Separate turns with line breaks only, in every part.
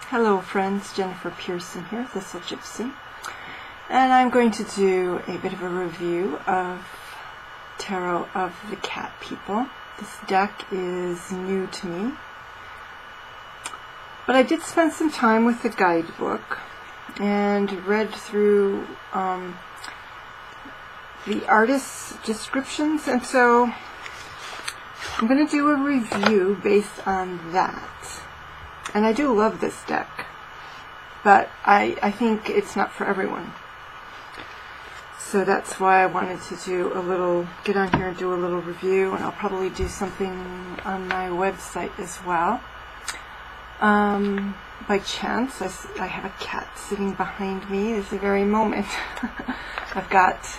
Hello friends, Jennifer Pearson here, Thistle Gypsy, and I'm going to do a bit of a review of Tarot of the Cat People. This deck is new to me, but I did spend some time with the guidebook and read through the artist's descriptions, and so I'm going to do a review based on that. And I do love this deck, but I think it's not for everyone. So that's why I wanted to get on here and do a little review, and I'll probably do something on my website as well. By chance, I have a cat sitting behind me this very moment. I've got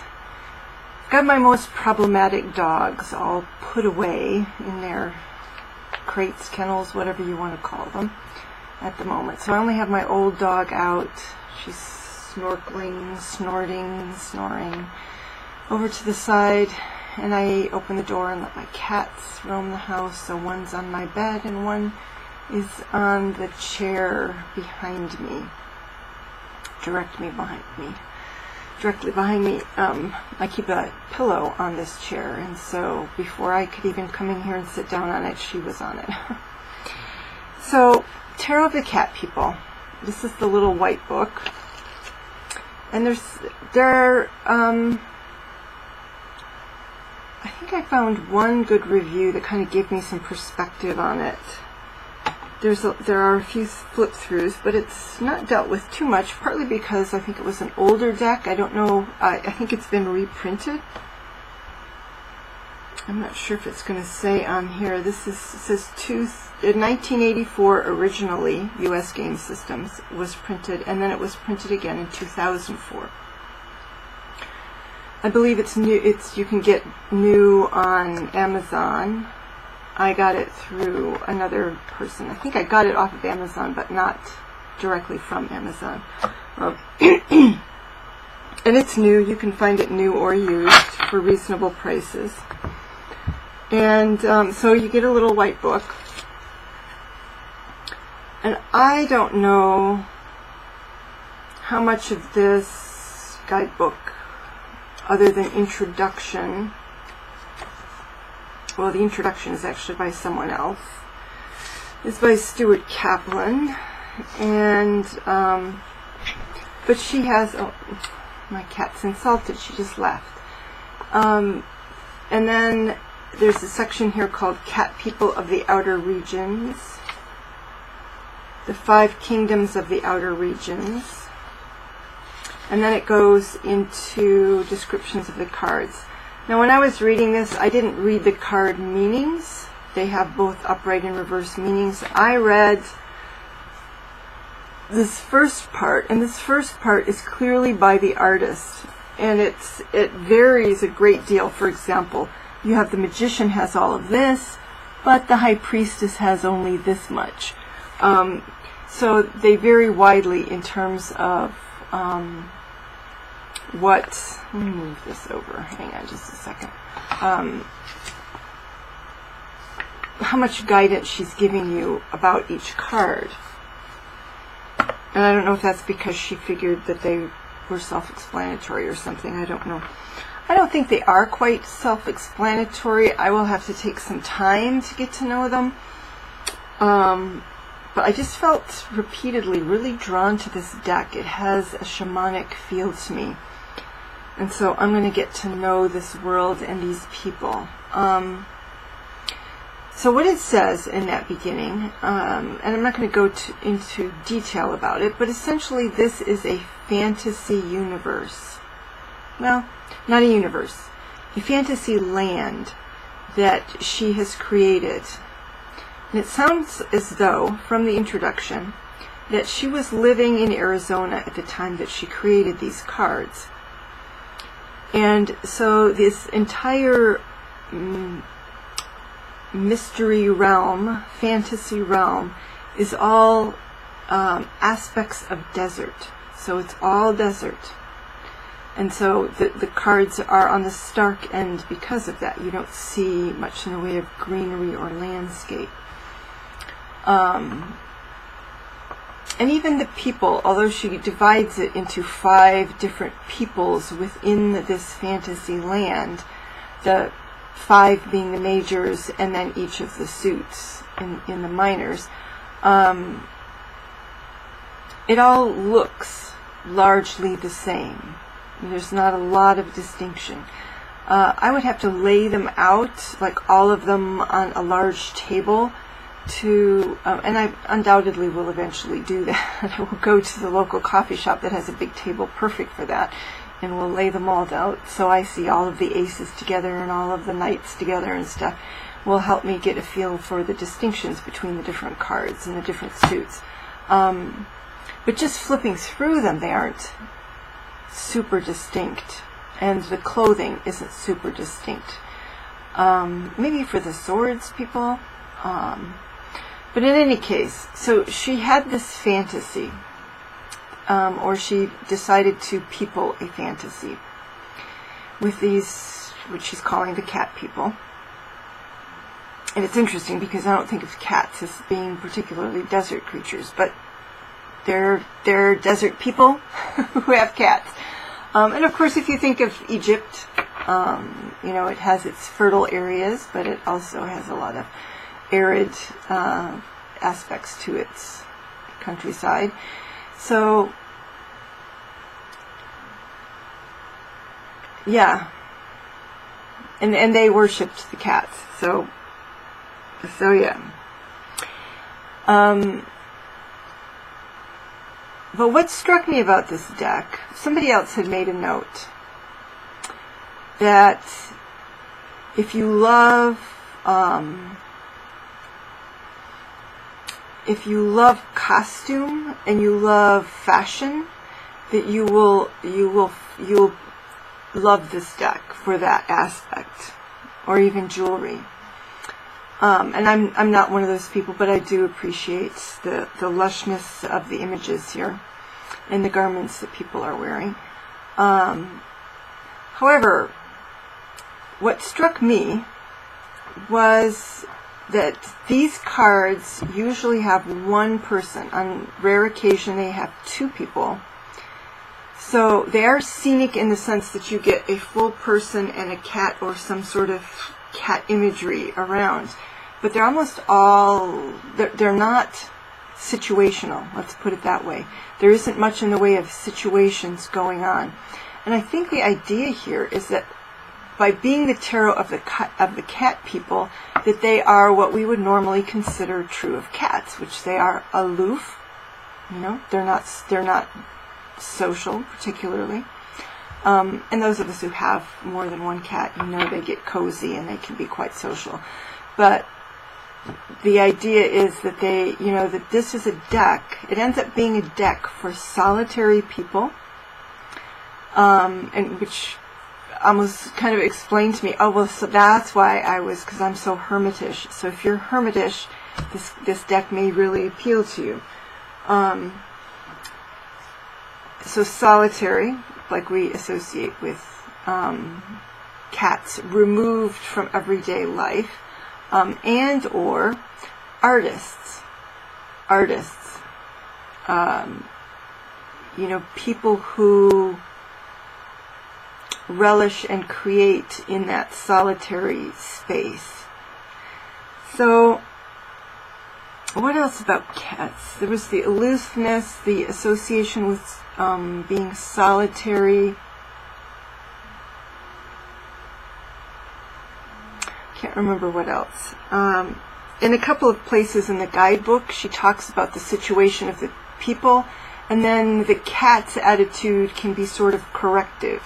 my most problematic dogs all put away in their crates, kennels, whatever you want to call them at the moment. So I only have my old dog out. She's snorkeling, snorting, snoring over to the side, and I open the door and let my cats roam the house. So one's on my bed and one is on the chair behind me, directly behind me. I keep a pillow on this chair, and so before I could even come in here and sit down on it, she was on it. So, Tarot of the Cat People. This is the little white book, and I think I found one good review that kind of gave me some perspective on it. There are a few flip-throughs, but it's not dealt with too much, partly because I think it was an older deck. I don't know, I think it's been reprinted. I'm not sure if it's going to say on here. It says 1984 originally, U.S. Game Systems was printed, and then it was printed again in 2004. I believe it's new. You can get new on Amazon. I got it through another person. I think I got it off of Amazon, but not directly from Amazon. And it's new. You can find it new or used for reasonable prices. And so you get a little white book. And I don't know how much of this guidebook, other than introduction. Well, the introduction is actually by someone else. It's by Stuart Kaplan, and but she has. Oh, my cat's insulted. She just left. And then there's a section here called "Cat People of the Outer Regions," the 5 Kingdoms of the Outer Regions, and then it goes into descriptions of the cards. Now, when I was reading this, I didn't read the card meanings. They have both upright and reverse meanings. I read this first part, and this first part is clearly by the artist, and it varies a great deal. For example, you have the Magician has all of this, but the High Priestess has only this much. So they vary widely in terms of let me move this over. Hang on just a second. How much guidance she's giving you about each card. And I don't know if that's because she figured that they were self-explanatory or something. I don't know. I don't think they are quite self-explanatory. I will have to take some time to get to know them. But I just felt repeatedly really drawn to this deck. It has a shamanic feel to me. And so I'm going to get to know this world and these people. So what it says in that beginning, and I'm not going to go into detail about it, but essentially this is a fantasy universe. Well, not a universe. A fantasy land that she has created. And it sounds as though, from the introduction, that she was living in Arizona at the time that she created these cards. And so this entire mystery realm, fantasy realm, is all aspects of desert. So it's all desert. And so the cards are on the stark end because of that. You don't see much in the way of greenery or landscape. And even the people, although she divides it into 5 different peoples within this fantasy land, the 5 being the majors and then each of the suits in the minors, it all looks largely the same. There's not a lot of distinction. I would have to lay them out, like all of them, on a large table to, and I undoubtedly will eventually do that. I will go to the local coffee shop that has a big table perfect for that, and we'll lay them all out so I see all of the aces together and all of the knights together and stuff. Will help me get a feel for the distinctions between the different cards and the different suits. But just flipping through them, they aren't super distinct, and the clothing isn't super distinct. Maybe for the swords people, but in any case, so she had this fantasy, or she decided to people a fantasy with these, which she's calling the cat people. And it's interesting because I don't think of cats as being particularly desert creatures, but they're desert people who have cats. And of course, if you think of Egypt, it has its fertile areas, but it also has a lot of arid aspects to its countryside. So, yeah. And they worshipped the cats. So yeah. But what struck me about this deck, somebody else had made a note that if you love costume and you love fashion, that you'll love this deck for that aspect, or even jewelry. And I'm not one of those people, but I do appreciate the lushness of the images here and the garments that people are wearing. However, what struck me was that these cards usually have one person. On rare occasion, they have 2 people. So they are scenic in the sense that you get a full person and a cat or some sort of cat imagery around. But they're almost all, they're not situational, let's put it that way. There isn't much in the way of situations going on. And I think the idea here is that by being the tarot of the cat people, that they are what we would normally consider true of cats, which they are aloof. They're not social particularly. And those of us who have more than one cat, they get cozy and they can be quite social. But the idea is that that this is a deck. It ends up being a deck for solitary people, and which almost kind of explained to me, oh, well, so that's why because I'm so hermitish. So if you're hermitish, this deck may really appeal to you. So solitary, like we associate with cats, removed from everyday life. And or artists, people who relish and create in that solitary space. So, what else about cats? There was the aloofness, the association with being solitary. Can't remember what else. In a couple of places in the guidebook, she talks about the situation of the people, and then the cat's attitude can be sort of corrective.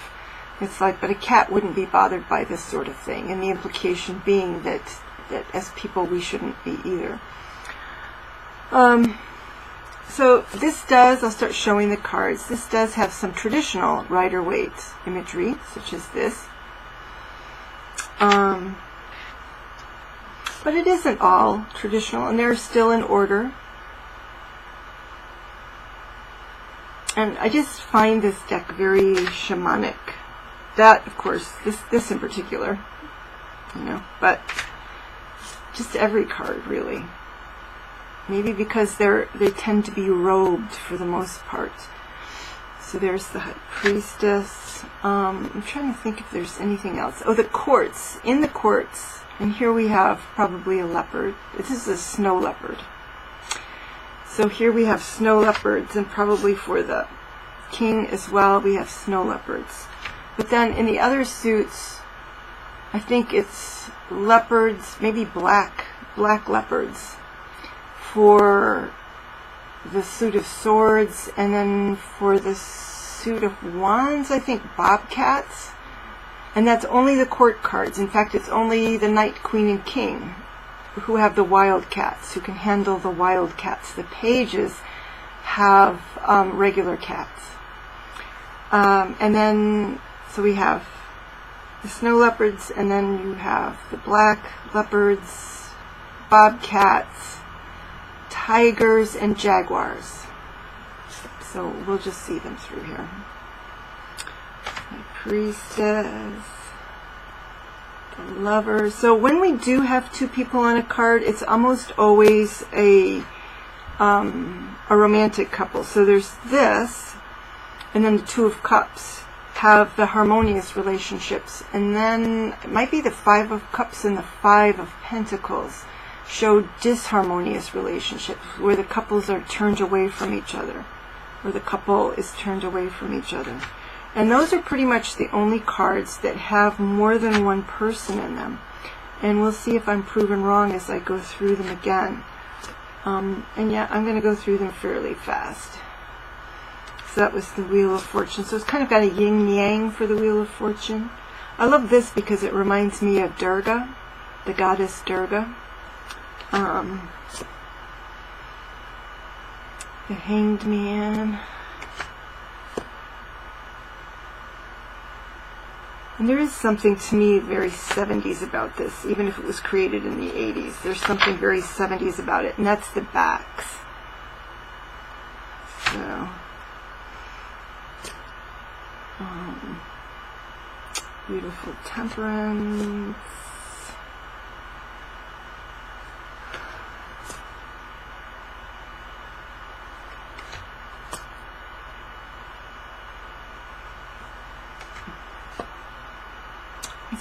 It's like, but a cat wouldn't be bothered by this sort of thing, and the implication being that as people we shouldn't be either. So this does, I'll start showing the cards, this does have some traditional Rider-Waite imagery, such as this. But it isn't all traditional, and they're still in order. And I just find this deck very shamanic. That, of course, this in particular, but just every card, really. Maybe because they tend to be robed for the most part. So there's the High Priestess. I'm trying to think if there's anything else. Oh, the quartz. In the quartz, and here we have probably a leopard. This is a snow leopard. So here we have snow leopards, and probably for the king as well, we have snow leopards. But then in the other suits, I think it's leopards, maybe black leopards for the suit of swords, and then for the suit of wands, I think bobcats. And that's only the court cards. In fact, it's only the knight, queen, and king who have the wildcats, who can handle the wildcats. The pages have regular cats. And then, so we have the snow leopards, and then you have the black leopards, bobcats, tigers, and jaguars. So we'll just see them through here. My priestess, the lover. So when we do have two people on a card, it's almost always a romantic couple. So there's this, and then the Two of Cups have the harmonious relationships, and then it might be the Five of Cups and the Five of Pentacles show disharmonious relationships, where the couples are turned away from each other, or the couple is turned away from each other. And those are pretty much the only cards that have more than one person in them. And we'll see if I'm proven wrong as I go through them again. And yeah, I'm going to go through them fairly fast. So that was the Wheel of Fortune. So it's kind of got a yin-yang for the Wheel of Fortune. I love this because it reminds me of Durga, the goddess Durga. The Hanged Man. And there is something to me very 70s about this, even if it was created in the 80s. There's something very 70s about it, and that's the backs. So, beautiful Temperance.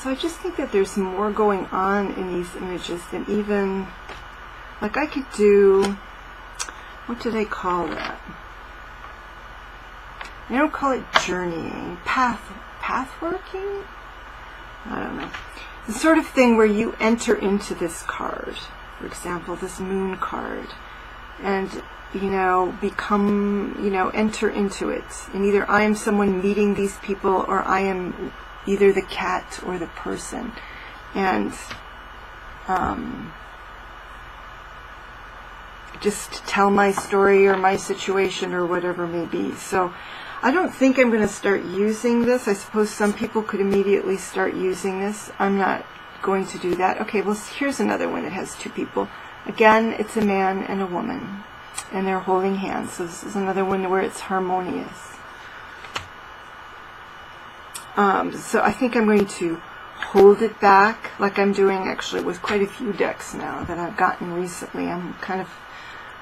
So I just think that there's more going on in these images than even, like I could do, what do they call that? They don't call it journeying, pathworking? I don't know. The sort of thing where you enter into this card, for example, this Moon card, and, you know, become, you know, enter into it. And either I am someone meeting these people, or I am either the cat or the person, and just tell my story or my situation or whatever may be. So I don't think I'm going to start using this. I suppose some people could immediately start using this. I'm not going to do that. Okay, well, here's another one that has two people. Again, it's a man and a woman, and they're holding hands. So this is another one where it's harmonious. So I think I'm going to hold it back, like I'm doing actually with quite a few decks now that I've gotten recently. I'm kind of,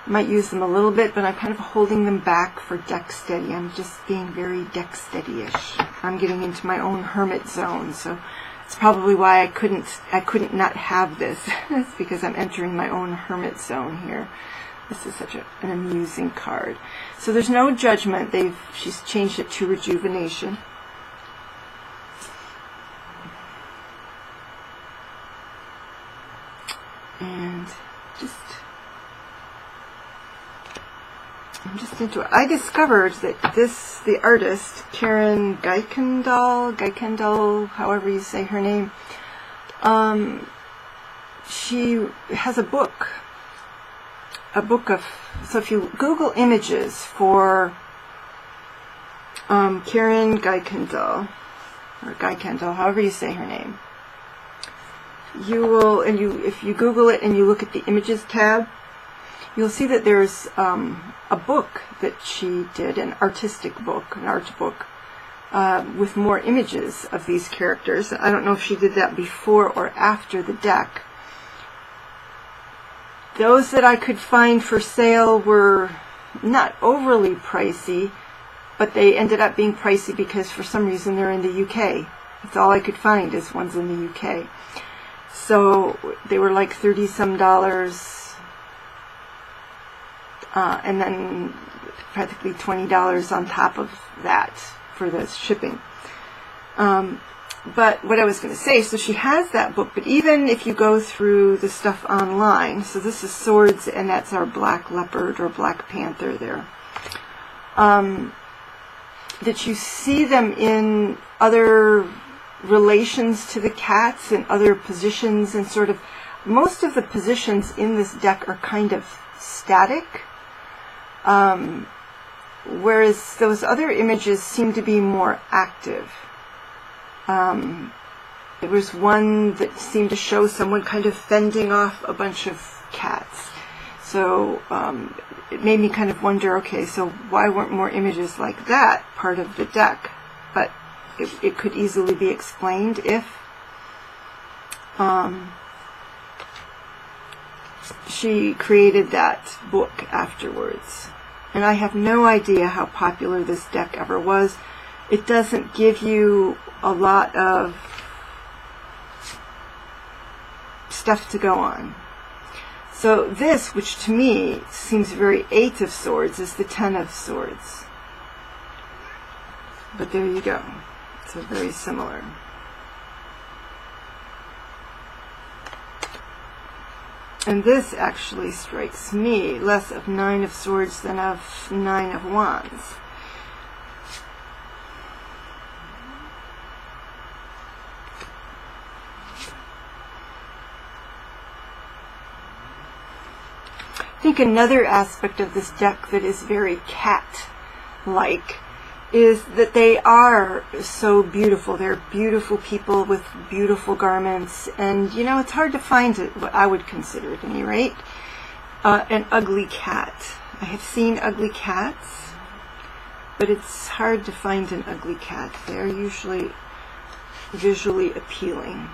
might use them a little bit, but I'm kind of holding them back for deck steady. I'm just being very deck steady-ish. I'm getting into my own hermit zone, so it's probably why I couldn't not have this. It's because I'm entering my own hermit zone here. This is such an amusing card. So there's no judgment. She's changed it to rejuvenation. And I'm just into it. I discovered that the artist, Karen Geikendal, however you say her name, she has a book of, so if you Google images for Karen Geikendal, or Geikendal, however you say her name, you will, and if you Google it and you look at the images tab, you'll see that there's a book that she did, an artistic book, an art book, with more images of these characters. I don't know if she did that before or after the deck. Those that I could find for sale were not overly pricey, but they ended up being pricey because for some reason they're in the UK. That's all I could find is ones in the UK. So they were like $30 some, and then practically $20 on top of that for the shipping. But what I was going to say, so she has that book, but even if you go through the stuff online, so this is Swords, and that's our Black Leopard or Black Panther there, that you see them in other relations to the cats and other positions, and sort of most of the positions in this deck are kind of static, whereas those other images seem to be more active. There was one that seemed to show someone kind of fending off a bunch of cats. So it made me kind of wonder, okay, so why weren't more images like that part of the deck? But it could easily be explained if she created that book afterwards. And I have no idea how popular this deck ever was. It doesn't give you a lot of stuff to go on. So this, which to me seems very Eight of Swords, is the Ten of Swords. But there you go. So very similar. And this actually strikes me less of Nine of Swords than of Nine of Wands. I think another aspect of this deck that is very cat-like is that they are so beautiful. They're beautiful people with beautiful garments, and you know, it's hard to find what I would consider at any rate an ugly cat. I have seen ugly cats, but it's hard to find an ugly cat. They're usually visually appealing.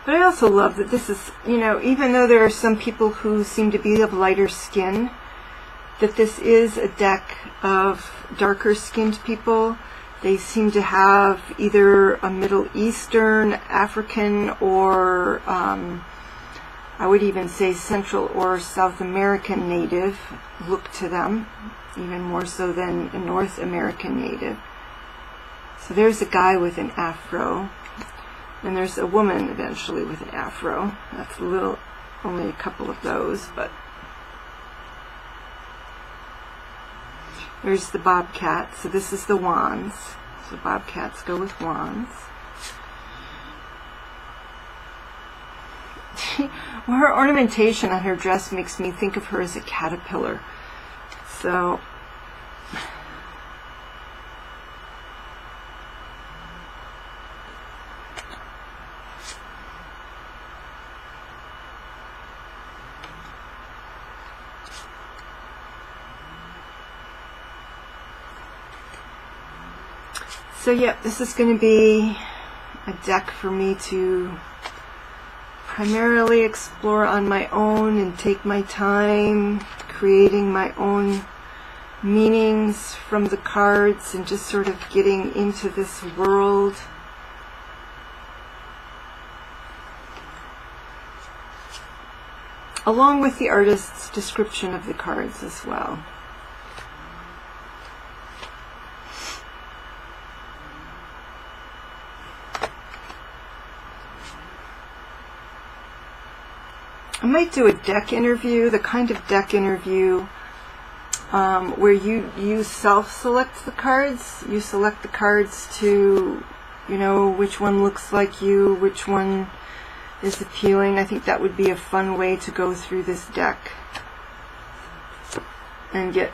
But I also love that this is, you know, even though there are some people who seem to be of lighter skin, that this is a deck of darker skinned people. They seem to have either a Middle Eastern, African, or I would even say Central or South American native look to them, even more so than a North American native. So there's a guy with an afro. And there's a woman eventually with an afro. That's only a couple of those, but there's the bobcat. So this is the wands. So bobcats go with wands. Well, her ornamentation on her dress makes me think of her as a caterpillar. So yeah, this is going to be a deck for me to primarily explore on my own and take my time creating my own meanings from the cards and just sort of getting into this world. Along with the artist's description of the cards as well. I might do a deck interview, the kind of deck interview where you self-select the cards. You select the cards to, you know, which one looks like you, which one is appealing. I think that would be a fun way to go through this deck and get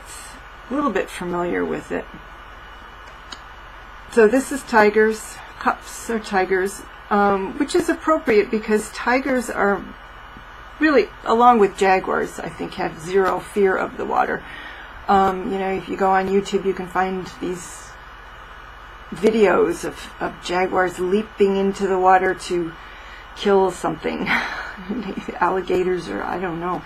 a little bit familiar with it. So this is tigers. Cups are tigers, which is appropriate because tigers are really, along with jaguars, I think have zero fear of the water. You know, if you go on YouTube, you can find these videos of jaguars leaping into the water to kill something, alligators, or I don't know.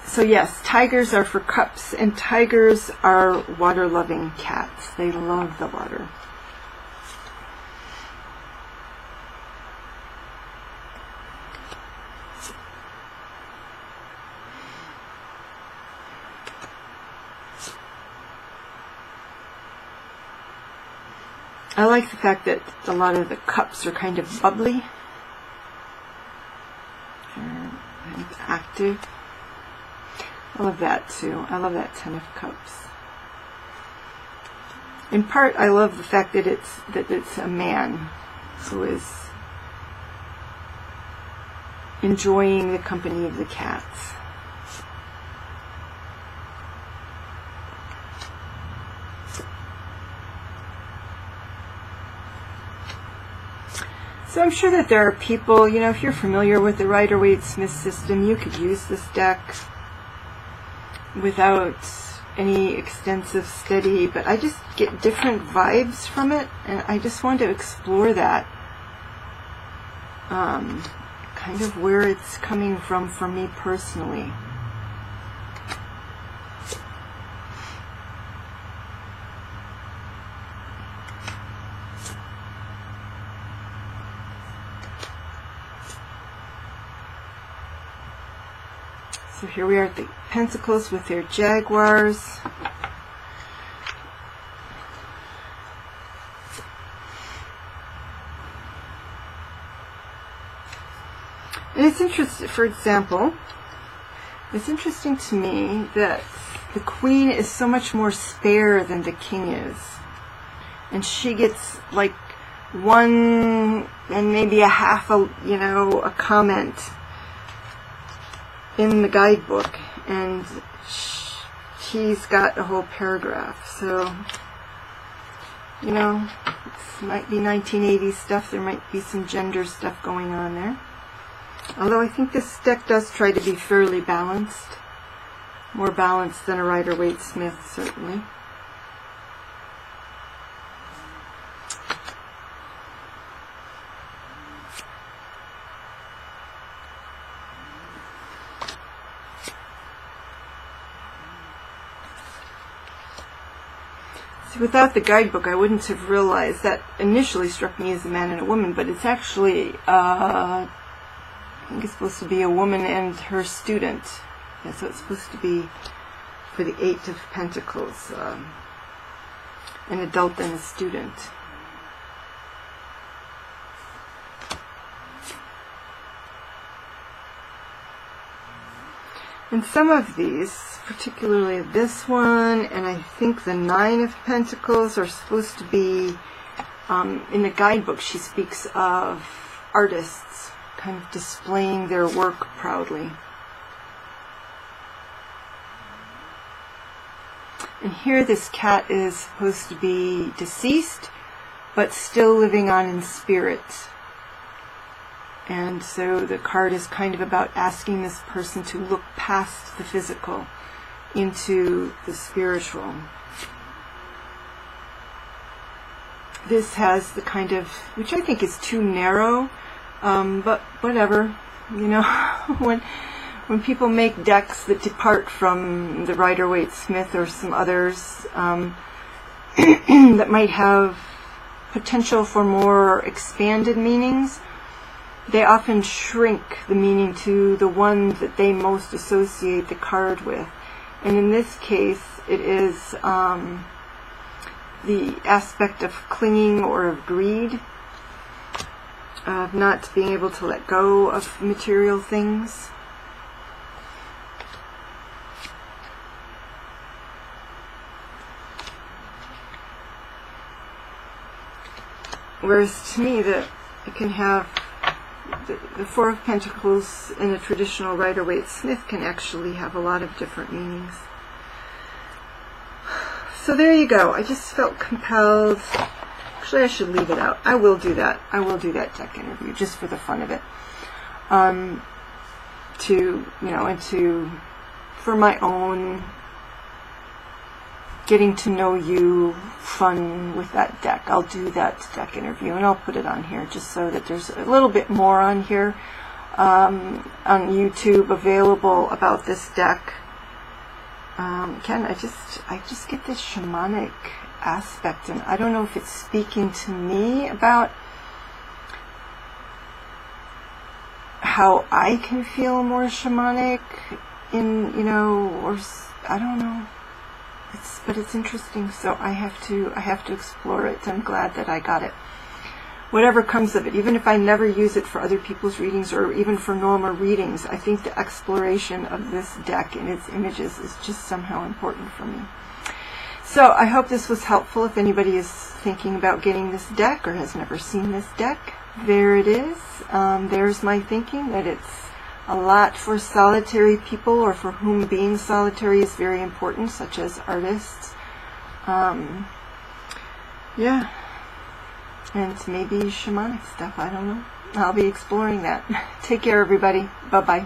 So yes, tigers are for cups, and tigers are water-loving cats. They love the water. I like the fact that a lot of the cups are kind of bubbly and active. I love that too. I love that Ten of Cups. In part, I love the fact that it's a man who is enjoying the company of the cats. So I'm sure that there are people, you know, if you're familiar with the Rider-Waite-Smith system, you could use this deck without any extensive study, but I just get different vibes from it, and I just want to explore that, kind of where it's coming from for me personally. So here we are at the Pentacles with their jaguars. And it's interesting, for example, it's interesting to me that the Queen is so much more spare than the King is. And she gets like one and maybe a half a, you know, a comment in the guidebook, and she's got a whole paragraph. So, you know, it might be 1980s stuff. There might be some gender stuff going on there. Although I think this deck does try to be fairly balanced. More balanced than a Rider-Waite-Smith, certainly. Without the guidebook, I wouldn't have realized. That initially struck me as a man and a woman, but it's actually, I think it's supposed to be a woman and her student. Yeah, so it's supposed to be for the Eight of Pentacles, an adult and a student. And some of these, particularly this one, and I think the Nine of Pentacles, are supposed to be, in the guidebook she speaks of artists kind of displaying their work proudly. And here this cat is supposed to be deceased, but still living on in spirit. And so the card is kind of about asking this person to look past the physical into the spiritual. This has the kind of, which I think is too narrow, but whatever, you know, when people make decks that depart from the Rider-Waite-Smith or some others that might have potential for more expanded meanings, they often shrink the meaning to the one that they most associate the card with. And in this case, it is the aspect of clinging or of greed, of not being able to let go of material things. Whereas to me, that it can have the Four of Pentacles in a traditional Rider-Waite-Smith can actually have a lot of different meanings. So there you go. I just felt compelled Actually, I should leave it out. I will do that. I will do that deck interview just for the fun of it. For my own getting to know you fun with that deck. I'll do that deck interview and I'll put it on here just so that there's a little bit more on here on YouTube available about this deck. Again, I just get this shamanic aspect, and I don't know if it's speaking to me about how I can feel more shamanic in, or I don't know. But it's interesting, so I have to explore it. I'm glad that I got it. Whatever comes of it, even if I never use it for other people's readings or even for normal readings, I think the exploration of this deck and its images is just somehow important for me. So I hope this was helpful. If anybody is thinking about getting this deck or has never seen this deck, there it is. There's my thinking that it's a lot for solitary people or for whom being solitary is very important, such as artists. Yeah. And maybe shamanic stuff, I don't know. I'll be exploring that. Take care, everybody. Bye-bye.